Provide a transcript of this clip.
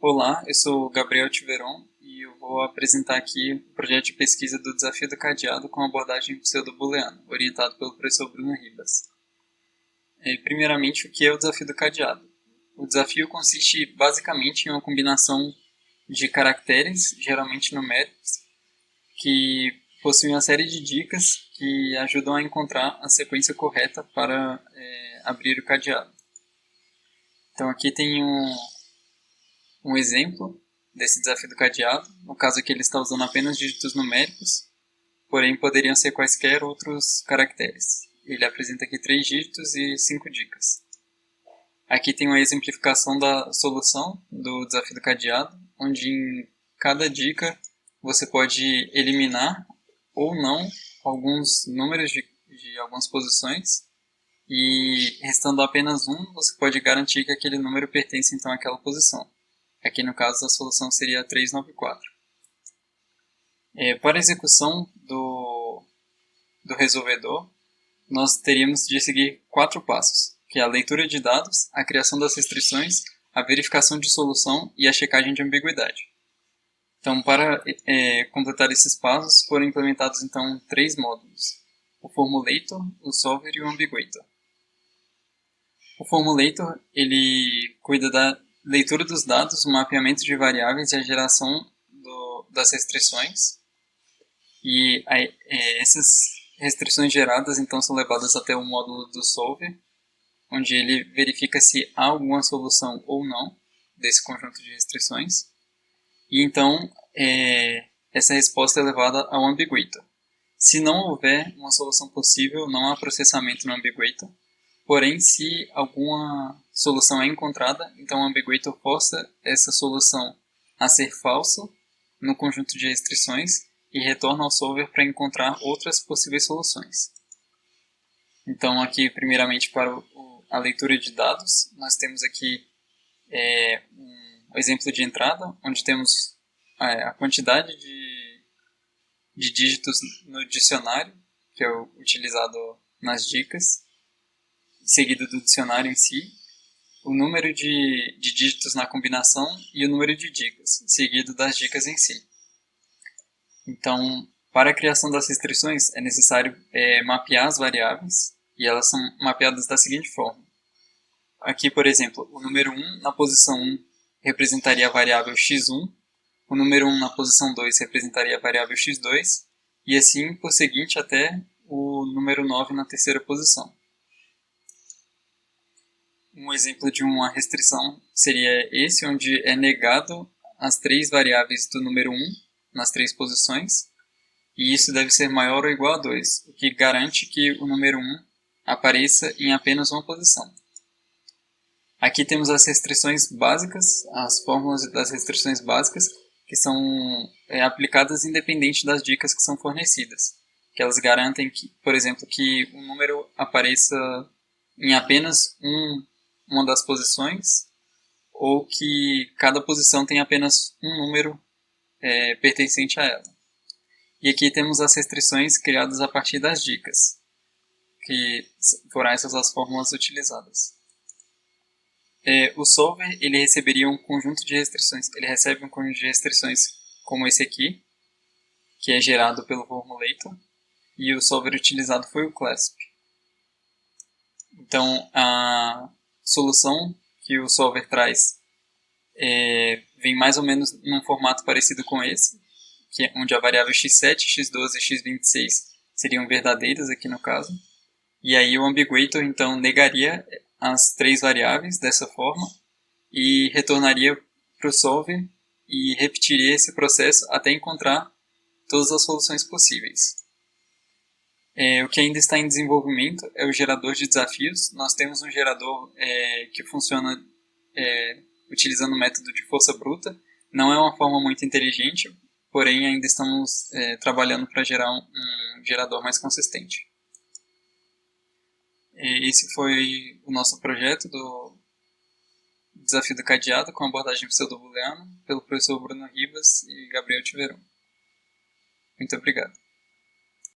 Olá, eu sou o Gabriel Tiveron e eu vou apresentar aqui o projeto de pesquisa do desafio do cadeado com abordagem pseudo-booleana, orientado pelo professor Bruno Ribas. Primeiramente, o que é o desafio do cadeado? O desafio consiste basicamente em uma combinação de caracteres, geralmente numéricos, que possuem uma série de dicas que ajudam a encontrar a sequência correta para abrir o cadeado. Então aqui tem um exemplo desse desafio do cadeado. No caso aqui ele está usando apenas dígitos numéricos, porém poderiam ser quaisquer outros caracteres. Ele apresenta aqui 3 dígitos e 5 dicas. Aqui tem uma exemplificação da solução do desafio do cadeado, onde em cada dica você pode eliminar ou não alguns números de algumas posições, e restando apenas um, você pode garantir que aquele número pertence então àquela posição. Aqui no caso a solução seria 394. Para a execução do resolvedor, nós teríamos de seguir 4 passos, que é a leitura de dados, a criação das restrições, a verificação de solução e a checagem de ambiguidade. Então, para completar esses passos, foram implementados então 3 módulos: o Formulator, o Solver e o Ambiguator. O Formulator ele cuida da leitura dos dados, o mapeamento de variáveis e a geração das restrições. E essas restrições geradas então são levadas até o módulo do Solver, onde ele verifica se há alguma solução ou não desse conjunto de restrições. E então essa resposta é levada ao Ambiguator. Se não houver uma solução possível, não há processamento no Ambiguator. Porém, se alguma solução é encontrada, então o Ambiguator força essa solução a ser falsa no conjunto de restrições e retorna ao solver para encontrar outras possíveis soluções. Então, aqui, primeiramente, para a leitura de dados, nós temos aqui um exemplo de entrada, onde temos a quantidade de dígitos no dicionário, que é utilizado nas dicas, seguido do dicionário em si, o número de dígitos na combinação e o número de dicas, seguido das dicas em si. Então, para a criação das restrições, é necessário mapear as variáveis, e elas são mapeadas da seguinte forma. Aqui, por exemplo, o número 1 na posição 1 representaria a variável x1, o número 1 na posição 2 representaria a variável x2, e assim por seguinte até o número 9 na terceira posição. Um exemplo de uma restrição seria esse, onde é negado as 3 variáveis do número 1 nas 3 posições, e isso deve ser maior ou igual a 2, o que garante que o número 1 apareça em apenas uma posição. Aqui temos as restrições básicas, as fórmulas das restrições básicas, que são aplicadas independente das dicas que são fornecidas, que elas garantem, que, por exemplo, que o número apareça em apenas uma das posições, ou que cada posição tem apenas um número pertencente a ela. E aqui temos as restrições criadas a partir das dicas, que foram essas as fórmulas utilizadas. O solver ele receberia um conjunto de restrições. Ele recebe um conjunto de restrições como esse aqui, que é gerado pelo Formulator, e o solver utilizado foi o Clasp. Então, a solução que o solver traz vem mais ou menos num formato parecido com esse, onde a variável x7, x12 e x26 seriam verdadeiras aqui no caso. E aí o Ambiguator então negaria as 3 variáveis dessa forma e retornaria para o solver e repetiria esse processo até encontrar todas as soluções possíveis. O que ainda está em desenvolvimento é o gerador de desafios. Nós temos um gerador que funciona utilizando o método de força bruta. Não é uma forma muito inteligente, porém ainda estamos trabalhando para gerar um gerador mais consistente. Esse foi o nosso projeto do desafio do cadeado com abordagem pseudo-booleana pelo professor Bruno Ribas e Gabriel Tiveron. Muito obrigado.